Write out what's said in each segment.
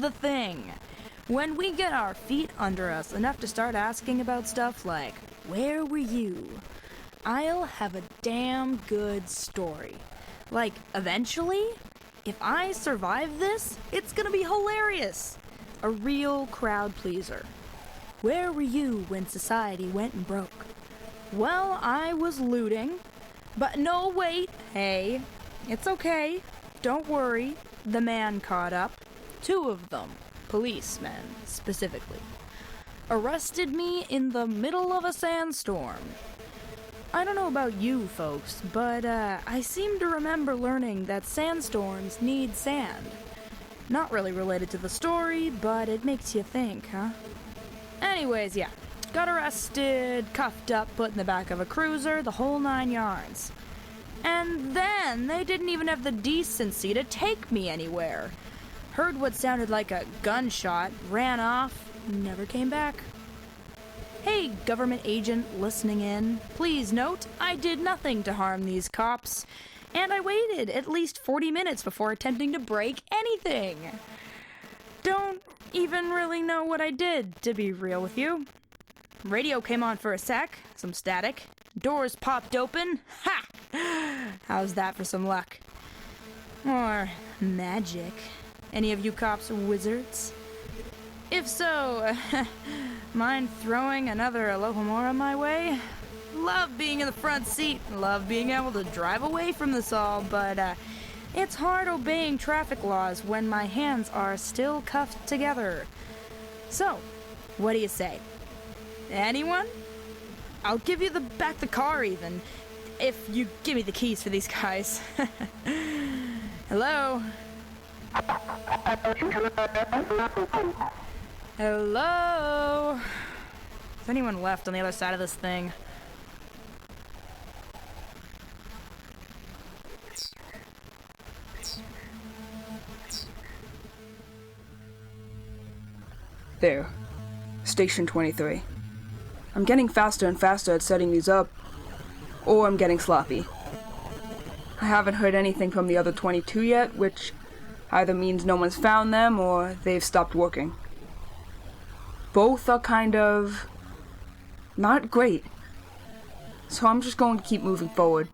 the thing. When we get our feet under us enough to start asking about stuff like, where were you? I'll have a damn good story. Like, eventually, if I survive this, it's gonna be hilarious. A real crowd pleaser. Where were you when society went and broke? Well, I was looting. But no, wait, hey. It's okay. Don't worry. The man caught up. 2 of them, policemen specifically, arrested me in the middle of a sandstorm. I don't know about you folks, but I seem to remember learning that sandstorms need sand. Not really related to the story, but it makes you think, huh? Anyways, yeah. Got arrested, cuffed up, put in the back of a cruiser, the whole 9 yards. And then they didn't even have the decency to take me anywhere. Heard what sounded like a gunshot, ran off, never came back. Hey, government agent listening in, please note, I did nothing to harm these cops, and I waited at least 40 minutes before attempting to break anything. Don't even really know what I did, to be real with you. Radio came on for a sec, some static. Doors popped open. Ha! How's that for some luck? Or magic. Any of you cops wizards? If so, mind throwing another Alohomora my way? Love being in the front seat, love being able to drive away from this all, but it's hard obeying traffic laws when my hands are still cuffed together. So, what do you say? Anyone? I'll give you back the car even, if you give me the keys for these guys. Hello? Hello? Is anyone left on the other side of this thing? There. Station 23. I'm getting faster and faster at setting these up, or I'm getting sloppy. I haven't heard anything from the other 22 yet, which either means no one's found them or they've stopped working. Both are kind of not great, so I'm just going to keep moving forward.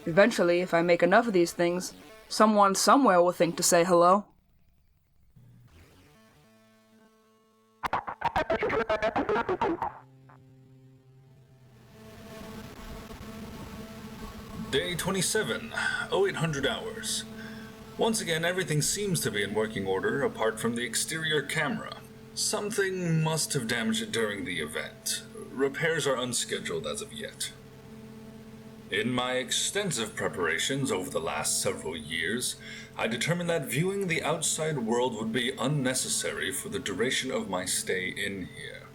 Eventually, if I make enough of these things, someone somewhere will think to say hello. Day 27, 0800 hours. Once again, everything seems to be in working order apart from the exterior camera. Something must have damaged it during the event. Repairs are unscheduled as of yet. In my extensive preparations over the last several years, I determined that viewing the outside world would be unnecessary for the duration of my stay in here.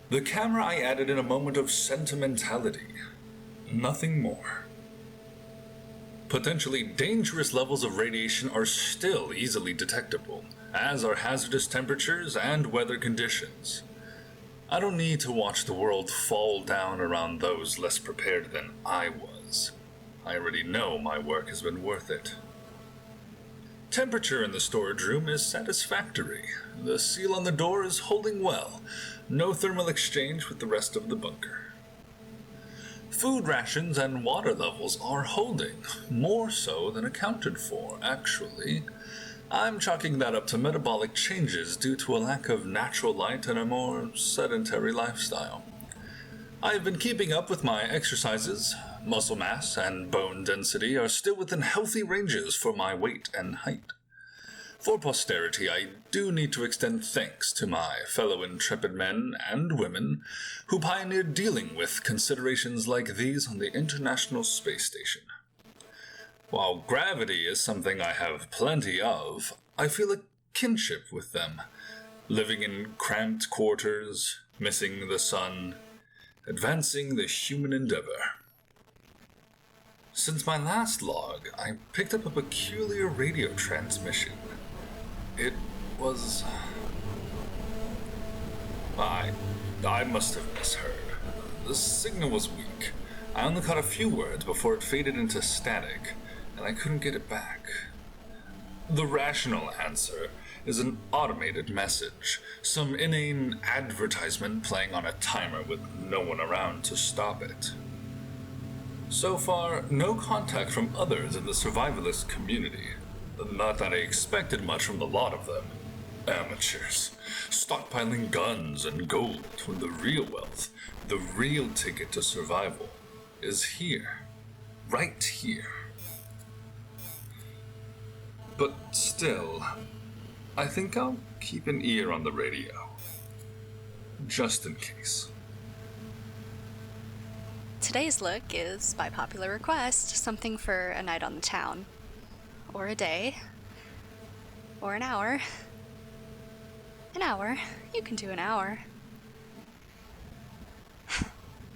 The camera I added in a moment of sentimentality. Nothing more. Potentially dangerous levels of radiation are still easily detectable, as are hazardous temperatures and weather conditions. I don't need to watch the world fall down around those less prepared than I was. I already know my work has been worth it. Temperature in the storage room is satisfactory. The seal on the door is holding well. No thermal exchange with the rest of the bunker. Food rations and water levels are holding, more so than accounted for, actually. I'm chalking that up to metabolic changes due to a lack of natural light and a more sedentary lifestyle. I have been keeping up with my exercises. Muscle mass and bone density are still within healthy ranges for my weight and height. For posterity, I do need to extend thanks to my fellow intrepid men and women who pioneered dealing with considerations like these on the International Space Station. While gravity is something I have plenty of, I feel a kinship with them, living in cramped quarters, missing the sun, advancing the human endeavor. Since my last log, I picked up a peculiar radio transmission. It was... I must have misheard. The signal was weak. I only caught a few words before it faded into static, and I couldn't get it back. The rational answer is an automated message, some inane advertisement playing on a timer with no one around to stop it. So far, no contact from others in the survivalist community. Not that I expected much from the lot of them. Amateurs, stockpiling guns and gold when the real wealth, the real ticket to survival, is here. Right here. But still, I think I'll keep an ear on the radio. Just in case. Today's look is, by popular request, something for a night on the town. Or a day. Or an hour. An hour. You can do an hour.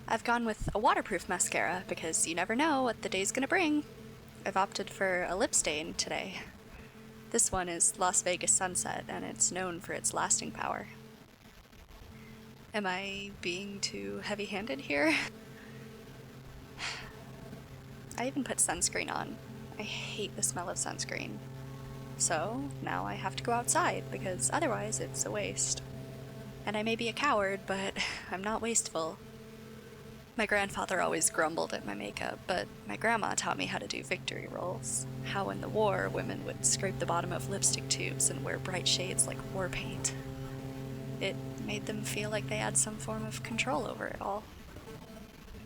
I've gone with a waterproof mascara because you never know what the day's gonna bring. I've opted for a lip stain today. This one is Las Vegas Sunset, and it's known for its lasting power. Am I being too heavy-handed here? I even put sunscreen on. I hate the smell of sunscreen. So, now I have to go outside, because otherwise it's a waste. And I may be a coward, but I'm not wasteful. My grandfather always grumbled at my makeup, but my grandma taught me how to do victory rolls. How in the war, women would scrape the bottom of lipstick tubes and wear bright shades like war paint. It made them feel like they had some form of control over it all.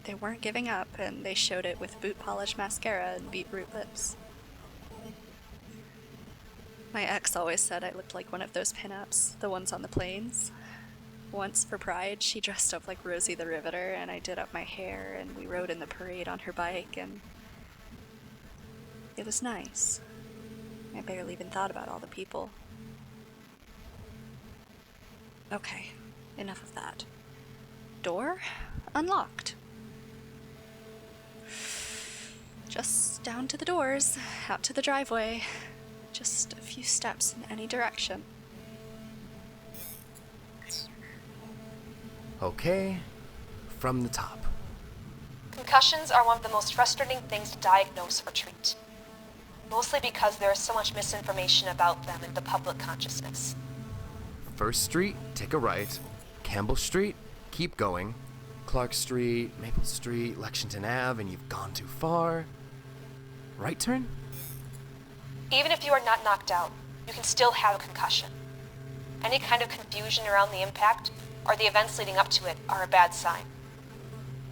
They weren't giving up, and they showed it with boot polish mascara and beetroot lips. My ex always said I looked like one of those pinups, the ones on the planes. Once for Pride, she dressed up like Rosie the Riveter, and I did up my hair, and we rode in the parade on her bike, and it was nice. I barely even thought about all the people. Okay, enough of that. Door unlocked. Just down to the doors, out to the driveway. Just a few steps in any direction. Okay, from the top. Concussions are one of the most frustrating things to diagnose or treat, mostly because there is so much misinformation about them in the public consciousness. First Street, take a right. Campbell Street, keep going. Clark Street, Maple Street, Lexington Ave, and you've gone too far. Right turn? Even if you are not knocked out, you can still have a concussion. Any kind of confusion around the impact, or the events leading up to it, are a bad sign.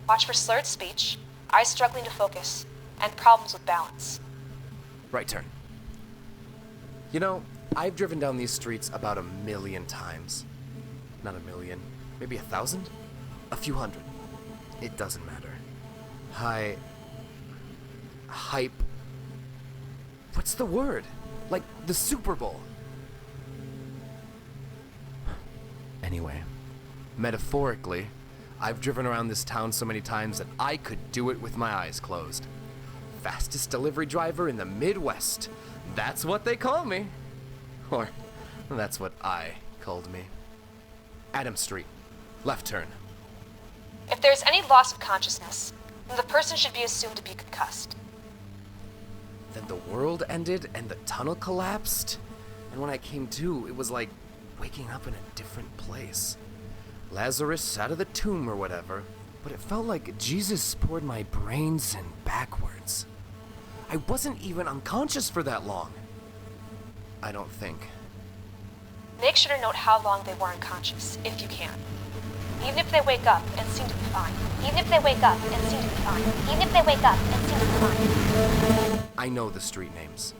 Watch for slurred speech, eyes struggling to focus, and problems with balance. Right turn. You know, I've driven down these streets about 1,000,000 times. Not 1,000,000, maybe 1,000? A few hundred. It doesn't matter. Hype. What's the word? Like the Super Bowl. Anyway, metaphorically, I've driven around this town so many times that I could do it with my eyes closed. Fastest delivery driver in the Midwest. That's what they call me. Or, that's what I called me. Adam Street. Left turn. If there is any loss of consciousness, then the person should be assumed to be concussed. Then the world ended and the tunnel collapsed. And when I came to, it was like waking up in a different place. Lazarus out of the tomb or whatever, but it felt like Jesus poured my brains in backwards. I wasn't even unconscious for that long. I don't think. Make sure to note how long they were unconscious, if you can. Even if they wake up and seem to be fine. Even if they wake up and seem to be fine. Even if they wake up and seem to be fine. I know the street names.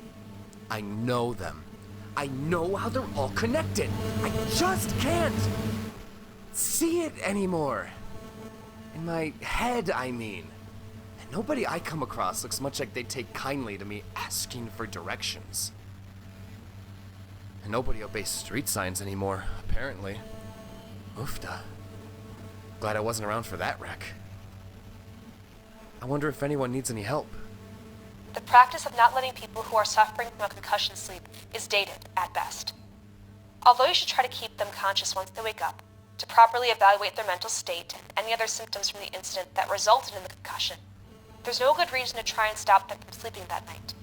I know them. I know how they're all connected. I just can't see it anymore. In my head, I mean. And nobody I come across looks much like they take kindly to me asking for directions. And nobody obeys street signs anymore, apparently. Oofda. Glad I wasn't around for that wreck. I wonder if anyone needs any help. The practice of not letting people who are suffering from a concussion sleep is dated at best. Although you should try to keep them conscious once they wake up, to properly evaluate their mental state and any other symptoms from the incident that resulted in the concussion, there's no good reason to try and stop them from sleeping that night.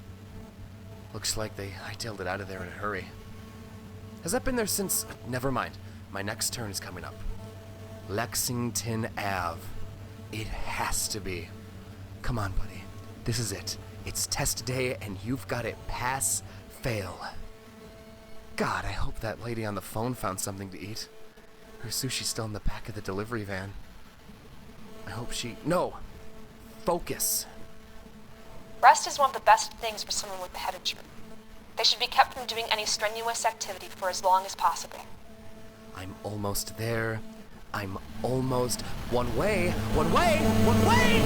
Looks like they hightailed it out of there in a hurry. Has that been there since... Never mind. My next turn is coming up. Lexington Ave. It has to be. Come on, buddy. This is it. It's test day, and you've got it pass, fail. God, I hope that lady on the phone found something to eat. Her sushi's still in the back of the delivery van. I hope she... No! Focus. Rest is one of the best things for someone with a head injury. They should be kept from doing any strenuous activity for as long as possible. I'm almost there. I'm almost... One way! One way! One way!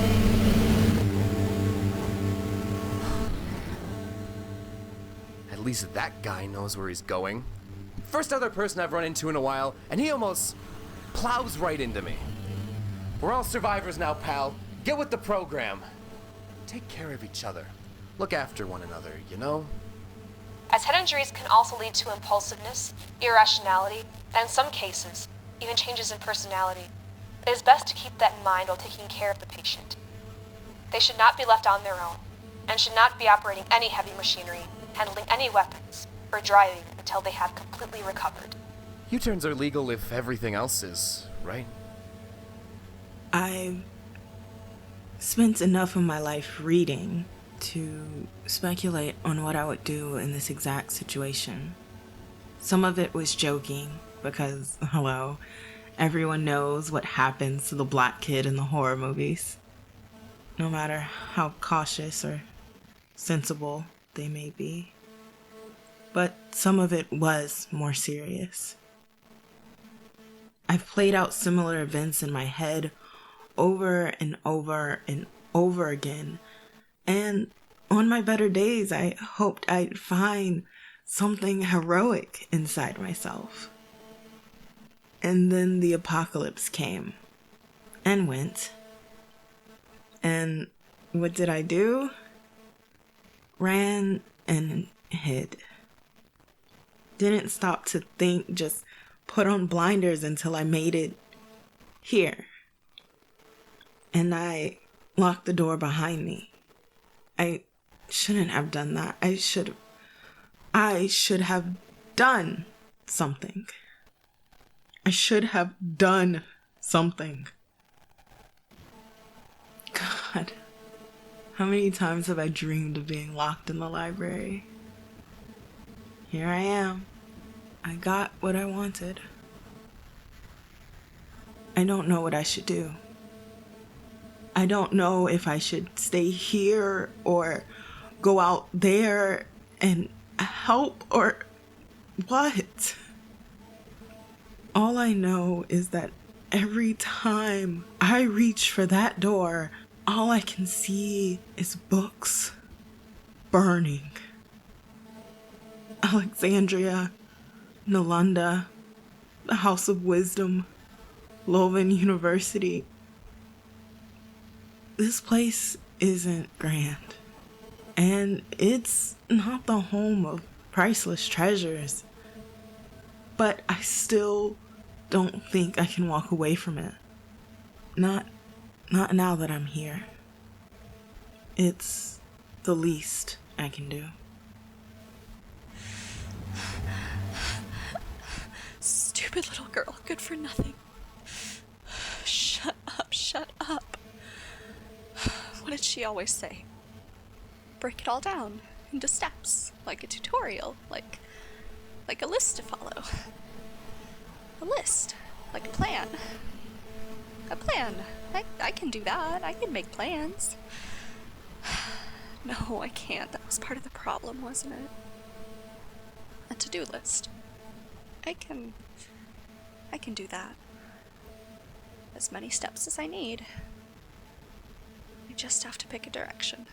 At least that guy knows where he's going. First other person I've run into in a while, and he almost plows right into me. We're all survivors now, pal. Get with the program. Take care of each other. Look after one another, you know? As head injuries can also lead to impulsiveness, irrationality, and in some cases, even changes in personality, it is best to keep that in mind while taking care of the patient. They should not be left on their own, and should not be operating any heavy machinery, handling any weapons, or driving until they have completely recovered. U-turns are legal if everything else is, right? I've spent enough of my life reading to speculate on what I would do in this exact situation. Some of it was joking, because, hello, everyone knows what happens to the black kid in the horror movies, no matter how cautious or sensible they may be. But some of it was more serious. I've played out similar events in my head over and over and over again, and on my better days, I hoped I'd find something heroic inside myself. And then the apocalypse came and went. And what did I do? Ran and hid. Didn't stop to think, just put on blinders until I made it here. And I locked the door behind me. I shouldn't have done that. I should have done something. I should have done something. God, how many times have I dreamed of being locked in the library? Here I am. I got what I wanted. I don't know what I should do. I don't know if I should stay here or go out there and help or what. All I know is that every time I reach for that door, all I can see is books burning. Alexandria, Nalanda, the House of Wisdom, Loven University. This place isn't grand, and it's not the home of priceless treasures, but I still don't think I can walk away from it. Not now that I'm here. It's the least I can do. Stupid little girl, good for nothing. Shut up, shut up. What did she always say? Break it all down into steps, like a tutorial, like a list to follow. A list, like a plan. A plan. I can do that. I can make plans. No, I can't. That was part of the problem, wasn't it? A to-do list. I can do that. As many steps as I need. I just have to pick a direction.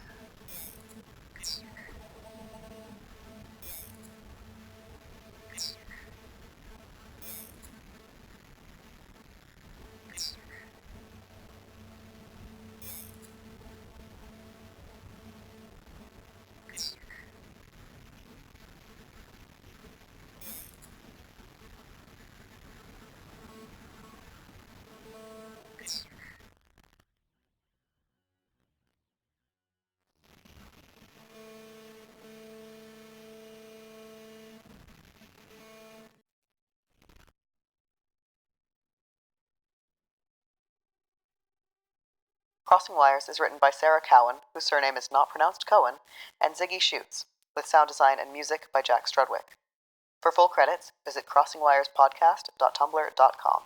Crossing Wires is written by Sarah Cowan, whose surname is not pronounced Cohen, and Ziggy Schutz, with sound design and music by Jack Strudwick. For full credits, visit crossingwirespodcast.tumblr.com.